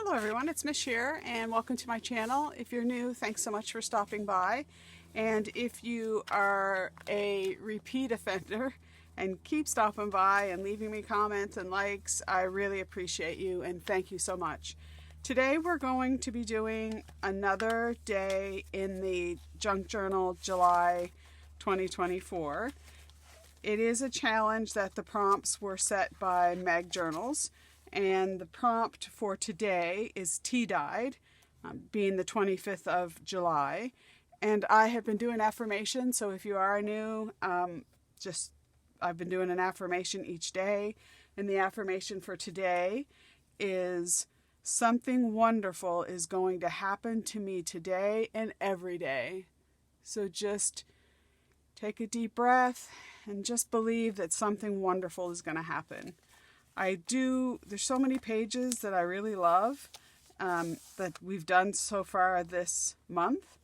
Hello everyone, it's Mich here and welcome to my channel. If you're new, thanks so much for stopping by. And if you are a repeat offender and keep stopping by and leaving me comments and likes, I really appreciate you and thank you so much. Today we're going to be doing another day in the Junk Journal July 2024. It is a challenge that the prompts were set by Mag Journals. And the prompt for today is tea-dyed, being the 25th of July. And I have been doing affirmations, so if you are new, I've been doing an affirmation each day. And the affirmation for today is, something wonderful is going to happen to me today and every day. So just take a deep breath and just believe that something wonderful is going to happen. There's so many pages that I really love that we've done so far this month.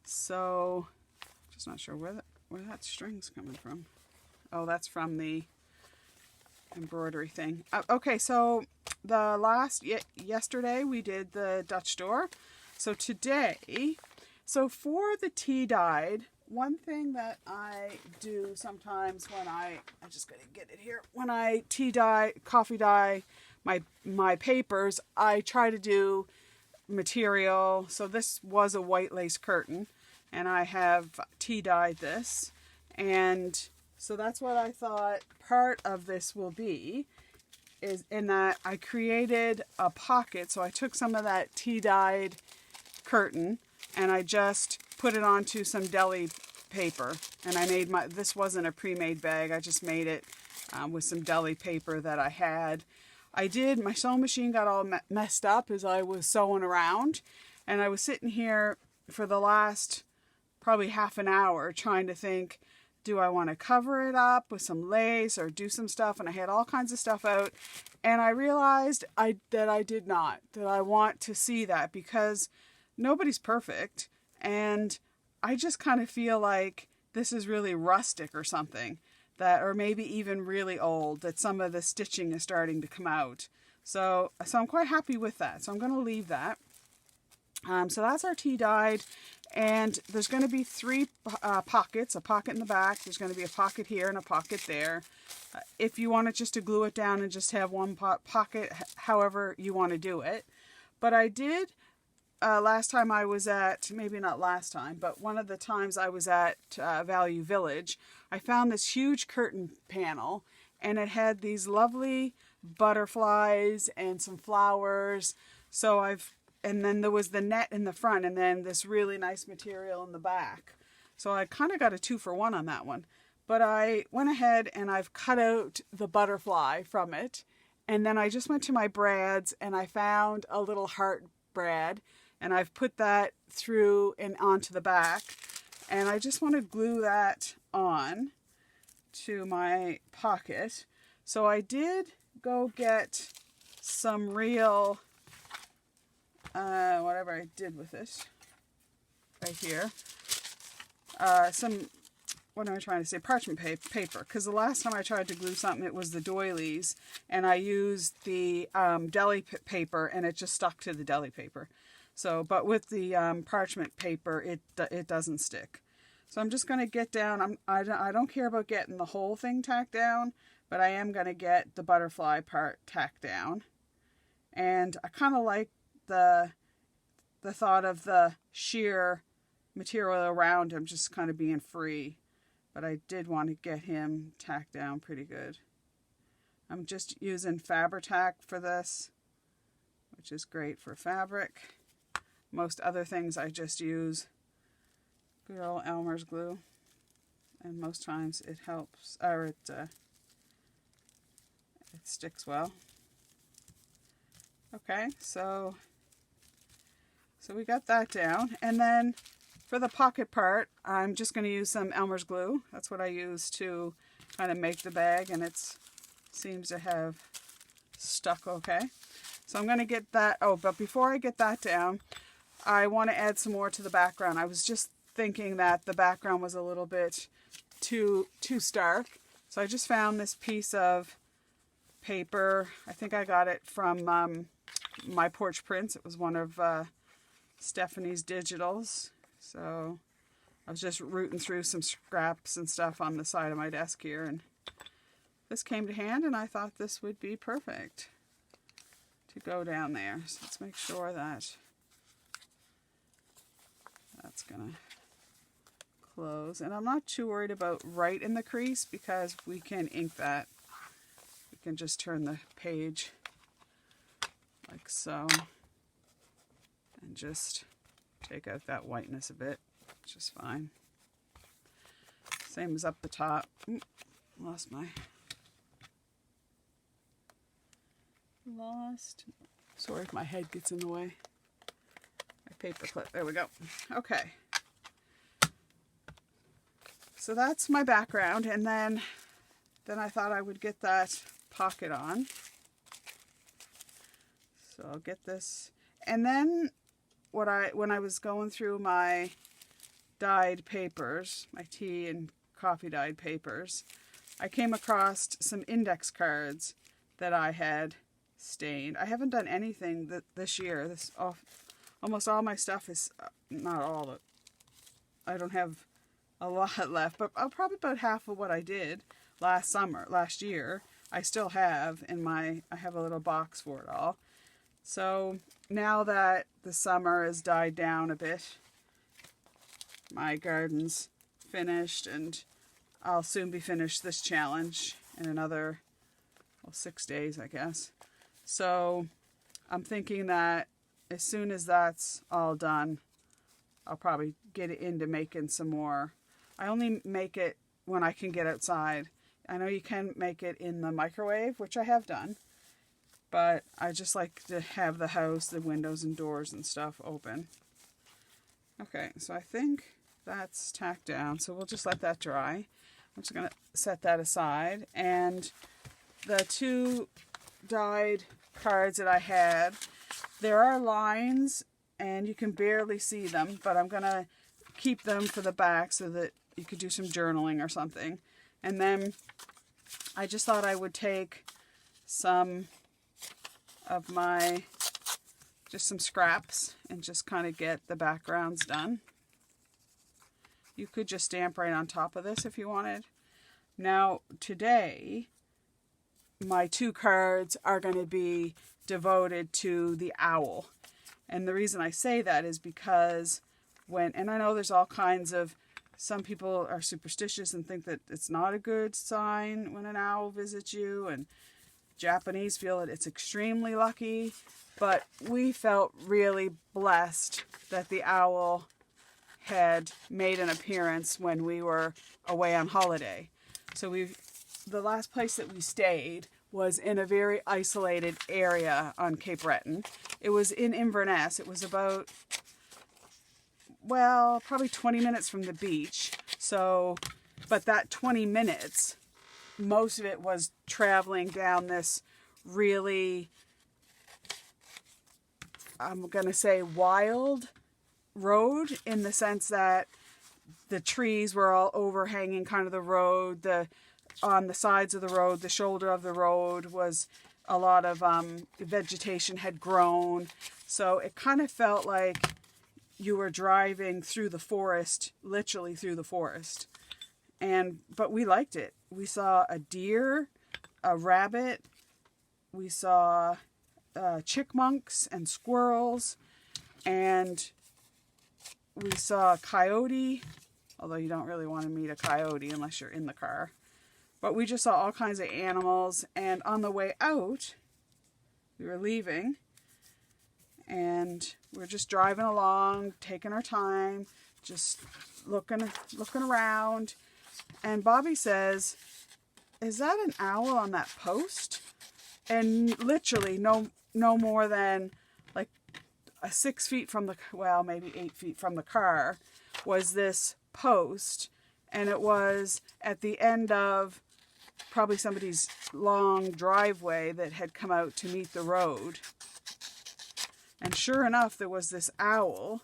So, just not sure where that string's coming from. Oh, that's from the embroidery thing. Okay, so yesterday we did the Dutch door. So today, for the tea-dyed, one thing that I do sometimes when I just gotta get it here, when I coffee dye my papers, I try to do material. So this was a white lace curtain and I have tea dyed this. And so that's what I thought part of this will be, is in that I created a pocket. So I took some of that tea dyed curtain and I just put it onto some deli paper, and I made this wasn't a pre-made bag, I just made it with some deli paper that I had. My sewing machine got all messed up as I was sewing around, and I was sitting here for the last probably half an hour trying to think, do I want to cover it up with some lace or do some stuff, and I had all kinds of stuff out, and I realized that I did not, that I want to see that, because nobody's perfect, and I just kind of feel like this is really rustic or something, or maybe even really old, that some of the stitching is starting to come out. So I'm quite happy with that. So I'm going to leave that. So that's our tea dyed, and there's going to be three pockets, a pocket in the back. There's going to be a pocket here and a pocket there. If you want it just to glue it down and just have one pocket, however you want to do it. But I did... last time I was at, maybe not last time, but one of the times I was at Value Village, I found this huge curtain panel, and it had these lovely butterflies and some flowers. And then there was the net in the front, and then this really nice material in the back. So I kind of got a 2-for-1 on that one. But I went ahead and I've cut out the butterfly from it. And then I just went to my brads and I found a little heart brad. And I've put that through and onto the back. And I just want to glue that on to my pocket. So I did go get some real, whatever I did with this, right here. What am I trying to say? Parchment paper. Because the last time I tried to glue something, it was the doilies. And I used the deli paper and it just stuck to the deli paper. So, but with the parchment paper, it doesn't stick. So I'm just going to get down. I don't care about getting the whole thing tacked down, but I am going to get the butterfly part tacked down. And I kind of like the thought of the sheer material around him just kind of being free. But I did want to get him tacked down pretty good. I'm just using Fabri-Tac for this, which is great for fabric. Most other things I just use good old Elmer's glue, and most times it helps, or it sticks well. Okay, so we got that down, and then for the pocket part, I'm just going to use some Elmer's glue. That's what I use to kind of make the bag, and it seems to have stuck okay. So I'm going to get that. Oh, but before I get that down, I want to add some more to the background. I was just thinking that the background was a little bit too stark. So I just found this piece of paper. I think I got it from My Porch Prints. It was one of Stephanie's digitals. So I was just rooting through some scraps and stuff on the side of my desk here, and this came to hand, and I thought this would be perfect to go down there. So let's make sure that that's gonna close. And I'm not too worried about right in the crease because we can ink that. We can just turn the page like so and just take out that whiteness a bit, which is fine. Same as up the top. Sorry if my head gets in the way. My paper clip, there we go. Okay. So that's my background, and then I thought I would get that pocket on. So I'll get this, and then when I was going through my dyed papers, my tea and coffee dyed papers, I came across some index cards that I had stained. I haven't done anything this year. Almost all my stuff is, not all, I don't have a lot left, but probably about half of what I did last year, I still have I have a little box for it all. So now that the summer has died down a bit, my garden's finished, and I'll soon be finished this challenge in another, 6 days, I guess. So I'm thinking that as soon as that's all done, I'll probably get into making some more. I only make it when I can get outside. I know you can make it in the microwave, which I have done, but I just like to have the house, the windows and doors and stuff open. Okay, so I think that's tacked down, so we'll just let that dry. I'm just going to set that aside, and the two dyed cards that I had, there are lines and you can barely see them, but I'm going to keep them for the back so that you could do some journaling or something. And then I just thought I would take some of some scraps and just kind of get the backgrounds done. You could just stamp right on top of this if you wanted. Now today, my two cards are going to be devoted to the owl. And the reason I say that is because and I know there's all kinds of, some people are superstitious and think that it's not a good sign when an owl visits you, and Japanese feel that it's extremely lucky, but we felt really blessed that the owl had made an appearance when we were away on holiday. So the last place that we stayed was in a very isolated area on Cape Breton. It was in Inverness. It was about, probably 20 minutes from the beach. So, but that 20 minutes, most of it was traveling down this really, I'm going to say, wild road, in the sense that the trees were all overhanging kind of the road. On the sides of the road, the shoulder of the road was a lot of vegetation had grown. So it kind of felt like you were driving through the forest, literally through the forest. But we liked it. We saw a deer, a rabbit, we saw chipmunks and squirrels, and we saw a coyote, although you don't really want to meet a coyote unless you're in the car. But we just saw all kinds of animals, and on the way out, we were leaving, and we're just driving along, taking our time, just looking around, and Bobby says, "Is that an owl on that post?" And literally no more than like 6 feet from maybe 8 feet from the car was this post, and it was at the end of probably somebody's long driveway that had come out to meet the road. And sure enough, there was this owl,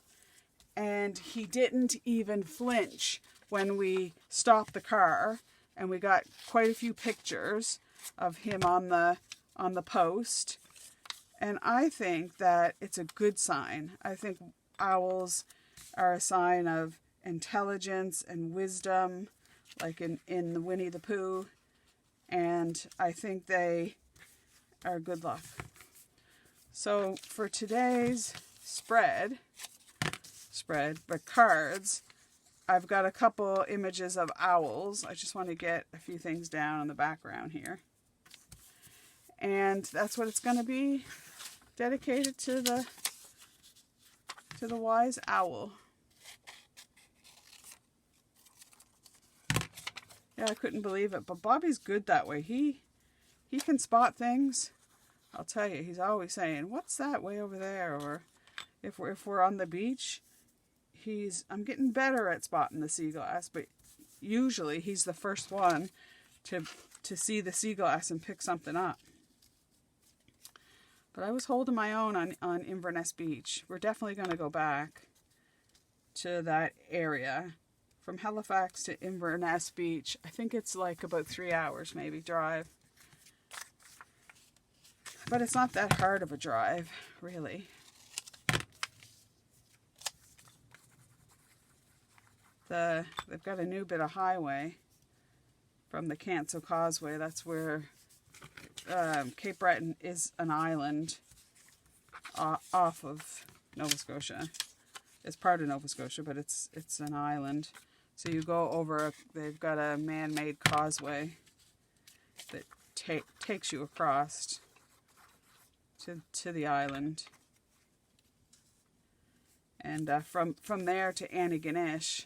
and he didn't even flinch when we stopped the car, and we got quite a few pictures of him on the post. And I think that it's a good sign. I think owls are a sign of intelligence and wisdom, like in the Winnie the Pooh. And I think they are good luck. So for today's but cards, I've got a couple images of owls. I just want to get a few things down in the background here. And that's what it's going to be, dedicated to the wise owl. Yeah, I couldn't believe it, but Bobby's good that way. He can spot things. I'll tell you, he's always saying, "What's that way over there?" Or if we're on the beach, I'm getting better at spotting the sea glass, but usually he's the first one to see the sea glass and pick something up. But I was holding my own on Inverness Beach. We're definitely going to go back to that area. From Halifax to Inverness Beach, I think it's like about 3 hours maybe drive. But it's not that hard of a drive, really. They've got a new bit of highway from the Canso Causeway. That's where Cape Breton is an island off of Nova Scotia. It's part of Nova Scotia, but it's an island. So you go over, they've got a man-made causeway that takes you across to the island. And from there to Antigonish,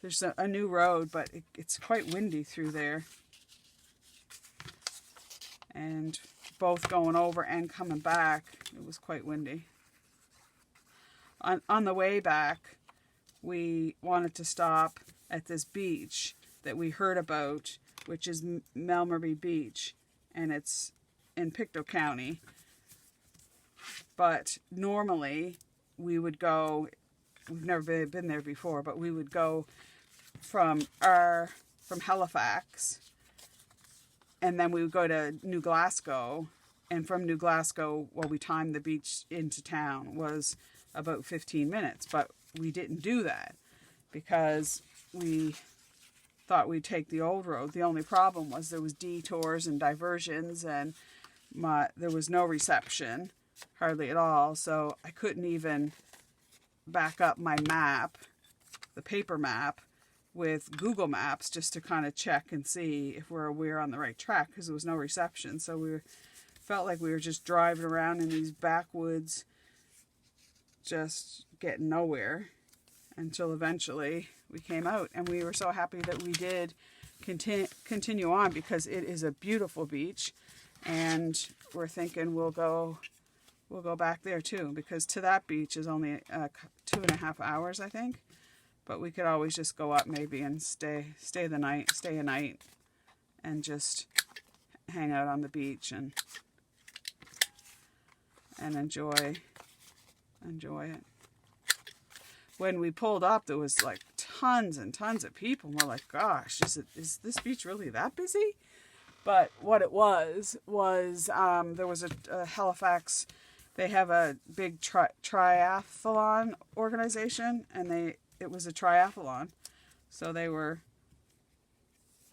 there's a new road, but it's quite windy through there. And both going over and coming back, it was quite windy. On the way back, we wanted to stop at this beach that we heard about, which is Melmerby Beach, and it's in Pictou County. But normally we would go, we've never been there before, but we would go from Halifax, and then we would go to New Glasgow, and from New Glasgow, we timed the beach into town, was about 15 minutes, but we didn't do that because we thought we'd take the old road. The only problem was there was detours and diversions, and there was no reception, hardly at all, so I couldn't even back up my map, the paper map, with Google Maps just to kind of check and see if we're on the right track, because there was no reception. So we felt like we were just driving around in these backwoods, just getting nowhere, until eventually we came out, and we were so happy that we did continue on, because it is a beautiful beach, and we're thinking we'll go back there too, because to that beach is only 2.5 hours, I think. But we could always just go up maybe and stay a night, and just hang out on the beach and enjoy it. When we pulled up, there was like tons and tons of people, and we're like, gosh, is this beach really that busy? But what it was there was a Halifax. They have a big triathlon organization, and it was a triathlon. So they were,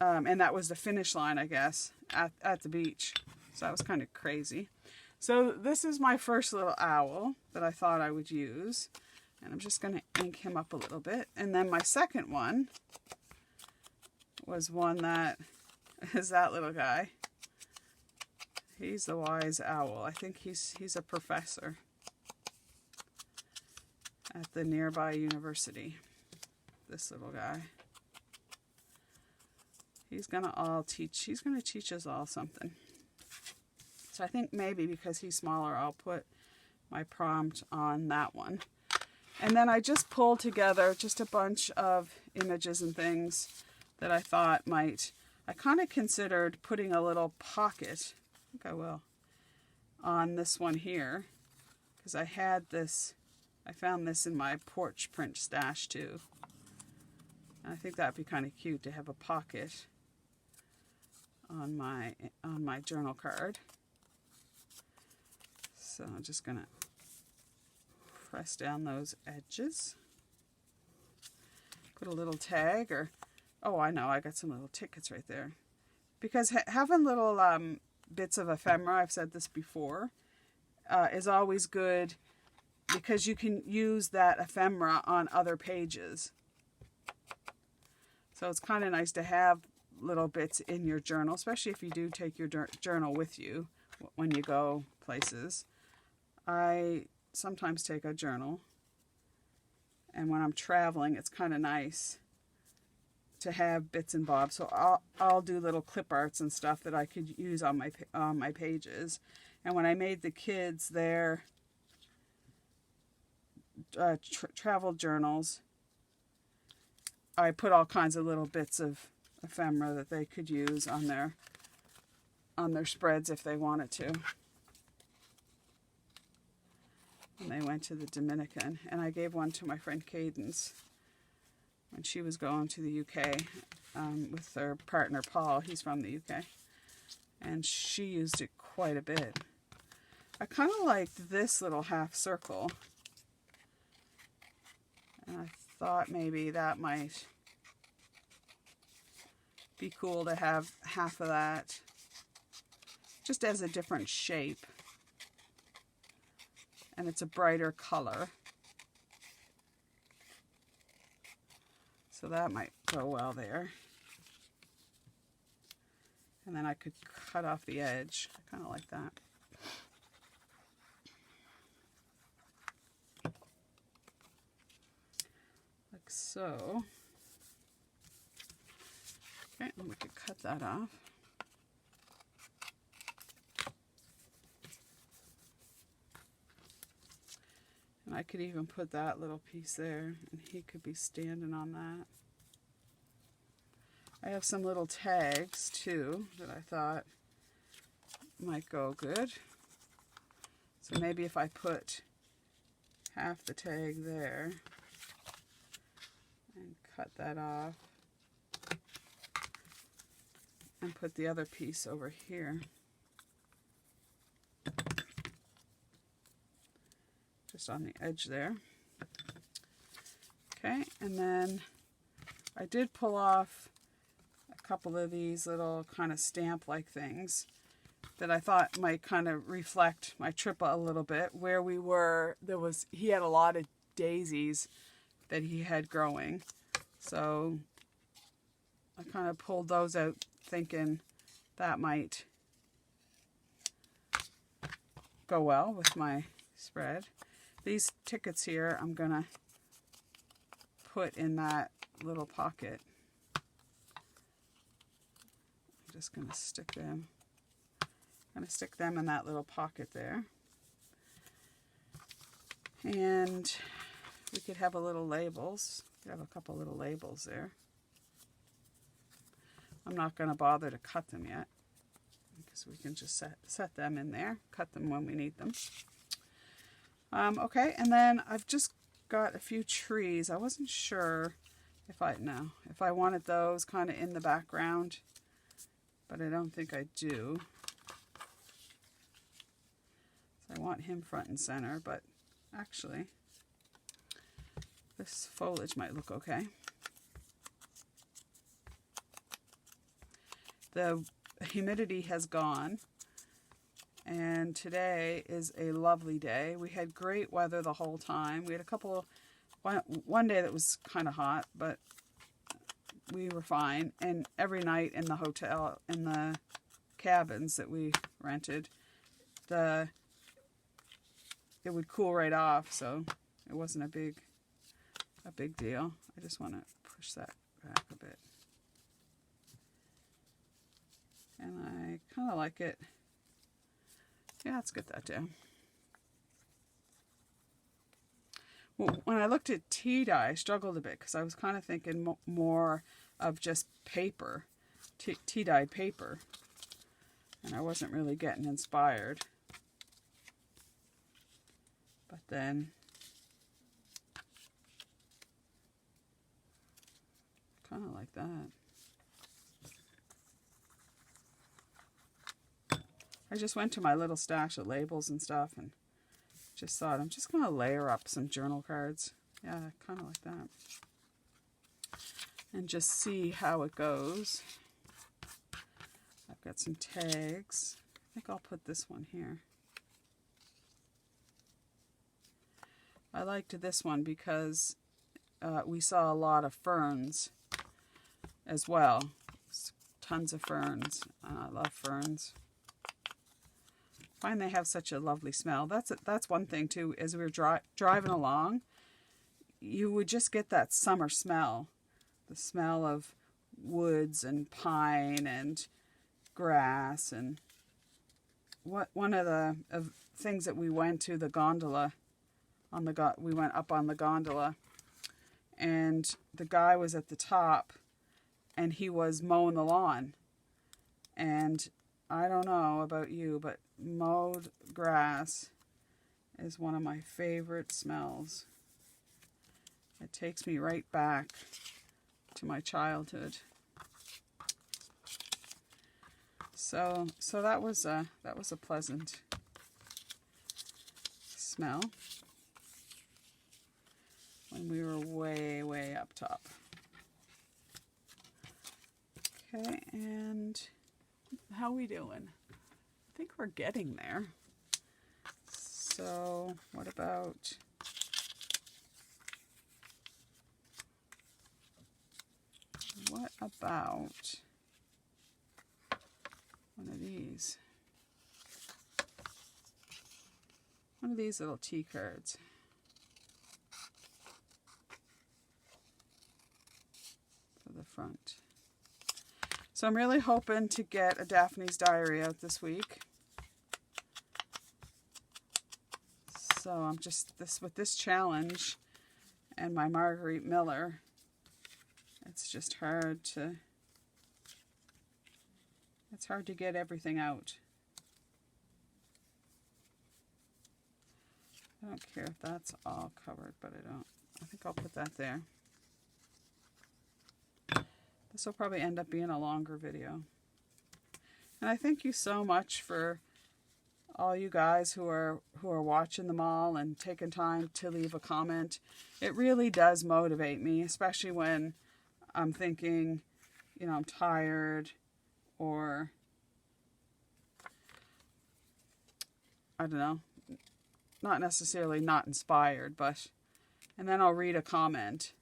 and that was the finish line, I guess, at the beach. So that was kind of crazy. So this is my first little owl that I thought I would use. And I'm just going to ink him up a little bit. And then my second one was one that is that little guy. He's the wise owl. I think he's a professor at the nearby university. This little guy. He's going to teach us all something. So I think maybe because he's smaller, I'll put my prompt on that one. And then I just pulled together just a bunch of images and things that I thought I kind of considered putting a little pocket, I think I will, on this one here, because I found this in my porch print stash too. And I think that'd be kind of cute to have a pocket on my journal card. So I'm just going to press down those edges. Put a little tag, or, oh, I know, I got some little tickets right there. Because having little bits of ephemera, I've said this before, is always good, because you can use that ephemera on other pages. So it's kind of nice to have little bits in your journal, especially if you do take your journal with you when you go places. I sometimes take a journal, and when I'm traveling, it's kind of nice to have bits and bobs. So I'll do little clip arts and stuff that I could use on my pages. And when I made the kids their travel journals, I put all kinds of little bits of ephemera that they could use on their spreads if they wanted to. And they went to the Dominican, and I gave one to my friend Cadence when she was going to the UK with her partner Paul. He's from the UK, and she used it quite a bit. I kind of liked this little half circle, and I thought maybe that might be cool to have half of that just as a different shape. And it's a brighter color. So that might go well there. And then I could cut off the edge. I kind of like that. Like so. Okay, and we could cut that off. And I could even put that little piece there, and he could be standing on that. I have some little tags too that I thought might go good. So maybe if I put half the tag there and cut that off and put the other piece over here. Just on the edge there. Okay, and then I did pull off a couple of these little kind of stamp-like things that I thought might kind of reflect my trip a little bit. Where we were, he had a lot of daisies that he had growing. So I kind of pulled those out thinking that might go well with my spread. These tickets here, I'm going to put in that little pocket. I'm just going to stick them. I'm going to stick them in that little pocket there. And we could have a little labels. We have a couple little labels there. I'm not going to bother to cut them yet, because we can just set them in there, cut them when we need them. Okay, and then I've just got a few trees. I wasn't sure if I wanted those kind of in the background, but I don't think I do. So I want him front and center, but actually this foliage might look okay. The humidity has gone, and today is a lovely day. We had great weather the whole time. We had one day that was kind of hot, but we were fine. And every night in the hotel, in the cabins that we rented, it would cool right off, so it wasn't a big deal. I just want to push that back a bit. And I kind of like it. Yeah, let's get that down. Well, when I looked at tea dye, I struggled a bit because I was kind of thinking more of just paper, tea dyed paper. And I wasn't really getting inspired. But then kind of like that. I just went to my little stash of labels and stuff and Just thought I'm just going to layer up some journal cards. Yeah, kind of like that. And just see how it goes. I've got some tags. I think I'll put this one here. I liked this one because we saw a lot of ferns as well. Tons of ferns. I love ferns. I find they have such a lovely smell. That's one thing too. As we were driving along, you would just get that summer smell. The smell of woods and pine and grass. And one of the things that we went to, the gondola, we went up on the gondola, and the guy was at the top, and he was mowing the lawn. And I don't know about you, but mowed grass is one of my favorite smells. It takes me right back to my childhood. So that was a pleasant smell when we were way up top. Okay, and how we doing? I think we're getting there. So what about one of these? One of these little tea cards. For the front. So I'm really hoping to get a Daphne's Diary out this week. So I'm just with this challenge and my Marguerite Miller, it's just hard to get everything out. I don't care if that's all covered, but I think I'll put that there. This will probably end up being a longer video. And I thank you so much for all you guys who are watching them all and taking time to leave a comment. It really does motivate me, especially when I'm thinking, I'm tired, or I don't know, not necessarily not inspired, but, and then I'll read a comment,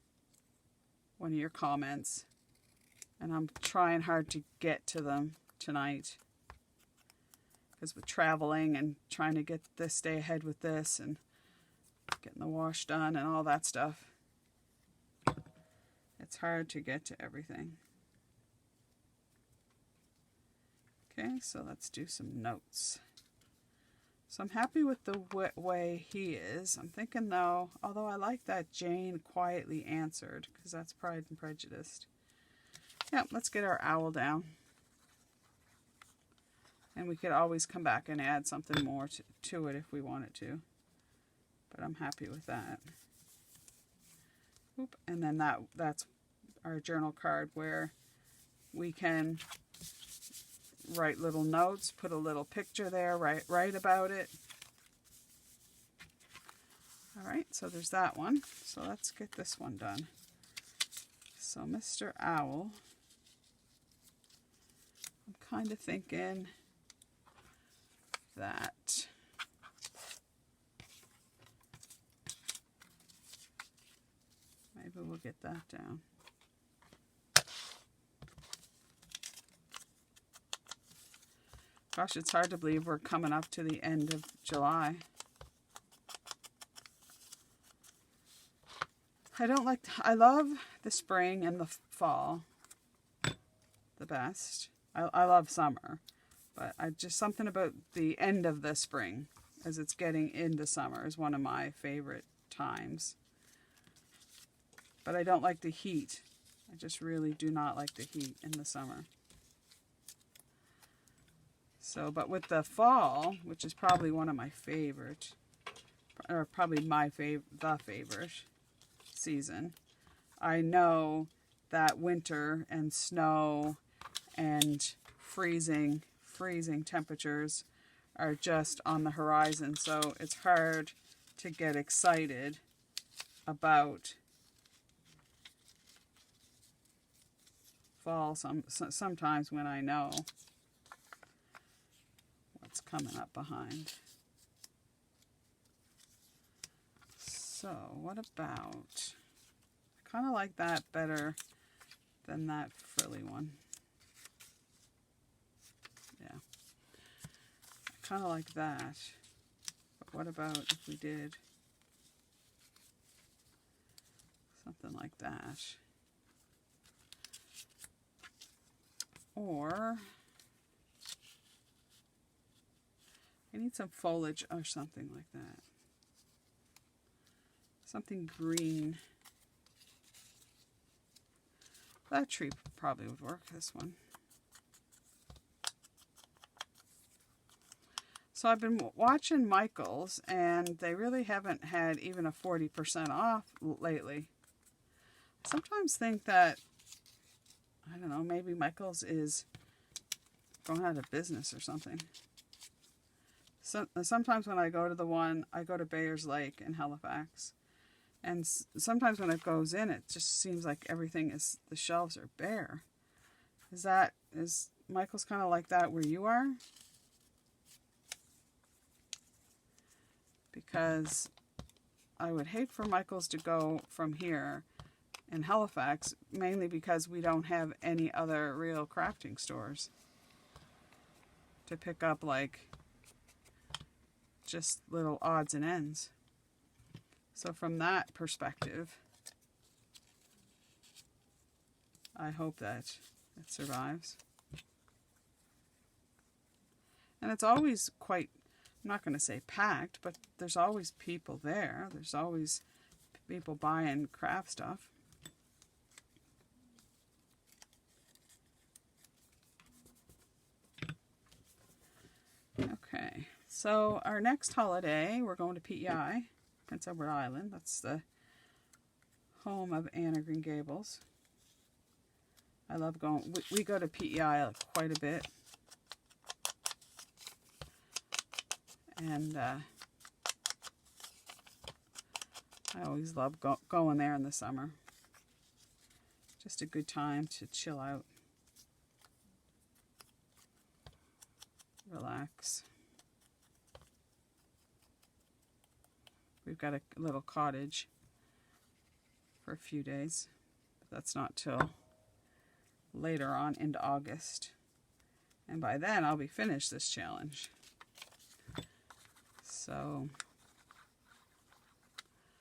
one of your comments, and I'm trying hard to get to them tonight. Because with traveling and trying to stay ahead with this and getting the wash done and all that stuff, it's hard to get to everything. Okay, so let's do some notes. So I'm happy with the way he is. I'm thinking though, although I like that Jane quietly answered, because that's Pride and Prejudice. Yeah, let's get our owl down. And we could always come back and add something more to it if we wanted to. But I'm happy with that. Oop, and then that's our journal card where we can write little notes, put a little picture there, write about it. All right, so there's that one. So let's get this one done. So Mr. Owl, I'm kind of thinking that maybe we'll get that down. Gosh, it's hard to believe we're coming up to the end of July. I love the spring and the fall the best. I love summer, but something about the end of the spring as it's getting into summer is one of my favorite times. But I don't like the heat. I just really do not like the heat in the summer. So, but with the fall, which is probably one of my favorite, or probably the favorite season, I know that winter and snow and freezing temperatures are just on the horizon, so it's hard to get excited about fall sometimes when I know what's coming up behind. So what about, I kind of like that better than that frilly one. Yeah, I kind of like that. But what about if we did something like that? Or I need some foliage or something like that. Something green. That tree probably would work, this one. So I've been watching Michael's, and they really haven't had even a 40% off lately. I sometimes think that, I don't know, maybe Michael's is going out of business or something. So, sometimes when I go to the one, I go to Bayers Lake in Halifax. And sometimes when it goes in, it just seems like everything is, the shelves are bare. Is Michael's kind of like that where you are? Because I would hate for Michael's to go from here in Halifax, mainly because we don't have any other real crafting stores to pick up, like, just little odds and ends. So from that perspective, I hope that it survives. And it's always quite, I'm not going to say packed, but there's always people there. There's always people buying craft stuff. Okay, so our next holiday, we're going to PEI. Prince Edward Island. That's the home of Anne of Green Gables. I love going, we go to PEI quite a bit. And I always love going there in the summer. Just a good time to chill out. Relax. We've got a little cottage for a few days. But that's not till later on into August. And by then I'll be finished this challenge. So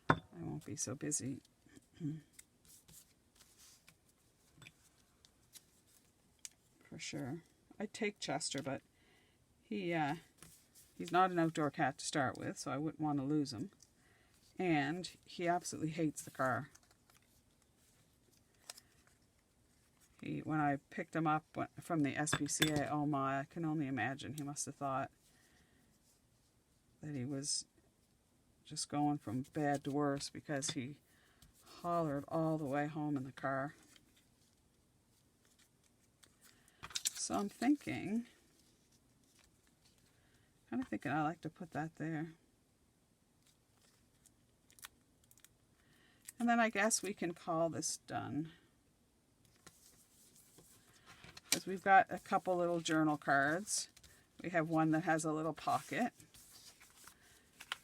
I won't be so busy. For sure. I'd take Chester, but he's not an outdoor cat to start with, so I wouldn't want to lose him. And he absolutely hates the car. When I picked him up from the SPCA, oh my, I can only imagine. He must have thought that he was just going from bad to worse because he hollered all the way home in the car. So I'm thinking, I like to put that there. And then I guess we can call this done. Because we've got a couple little journal cards. We have one that has a little pocket.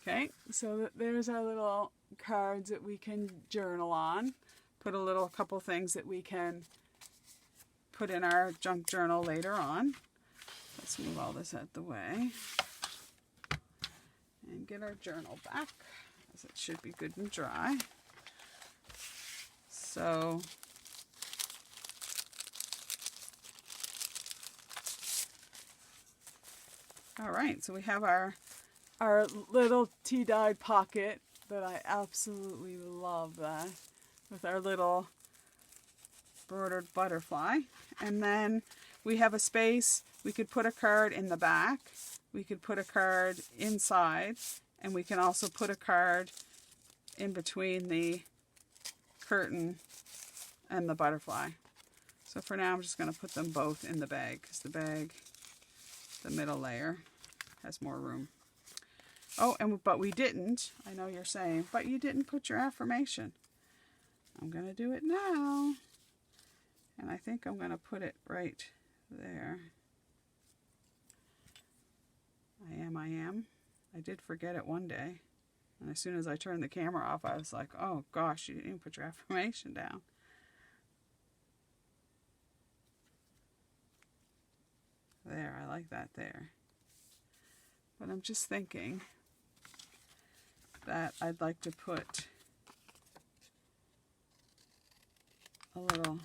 Okay, so there's our little cards that we can journal on. Put a couple things that we can put in our junk journal later on. Let's move all this out the way. And get our journal back, as it should be good and dry. So, all right, so we have our little tea-dyed pocket that I absolutely love that, with our little bordered butterfly. And then we have a space, we could put a card in the back, we could put a card inside, and we can also put a card in between the curtain and the butterfly. So for now I'm just going to put them both in the bag, because the bag, the middle layer, has more room. Oh, but we didn't. I know you're saying, but you didn't put your affirmation. I'm going to do it now. And I think I'm going to put it right there. I am. I did forget it one day. And as soon as I turned the camera off, I was like, oh gosh, you didn't even put your affirmation down. There, I like that there. But I'm just thinking that I'd like to put a little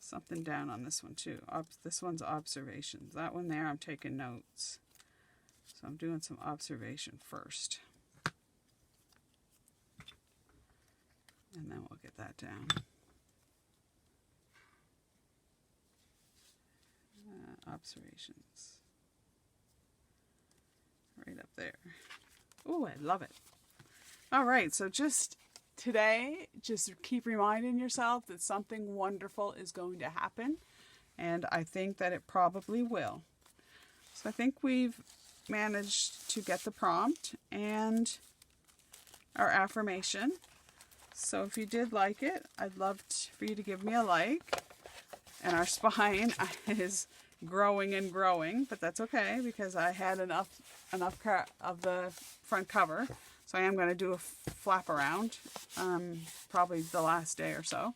something down on this one too. This one's observations. That one there, I'm taking notes. So I'm doing some observation first. And then we'll get that down. Observations. Right up there. Oh, I love it. All right, so just today, just keep reminding yourself that something wonderful is going to happen. And I think that it probably will. So I think we've managed to get the prompt and our affirmation. So if you did like it, I'd love for you to give me a like. And our spine is growing and growing, but that's okay because I had enough of the front cover. So I am going to do a flap around, probably the last day or so.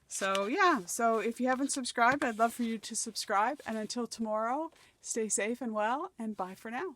So yeah, so if you haven't subscribed, I'd love for you to subscribe. And until tomorrow, stay safe and well, and bye for now.